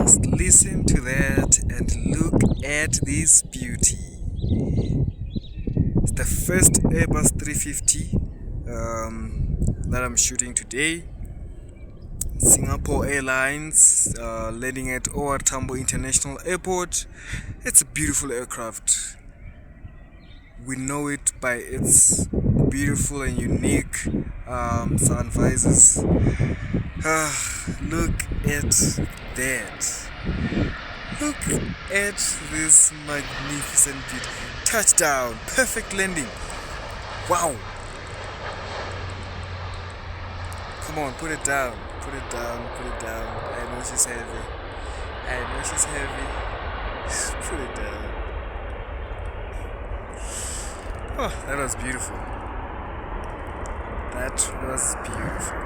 Just listen to that and look at this beauty. It's the first Airbus 350 that I'm shooting today. Singapore Airlines, landing at Tambo International Airport. It's a beautiful aircraft. We know it by its beautiful and unique sun visors. Look at that. Look at this magnificent beauty. Touchdown, perfect landing. Wow. Come on, put it down. Put it down, put it down. I know she's heavy. I know she's heavy. Put it down. Oh, that was beautiful. That was beautiful.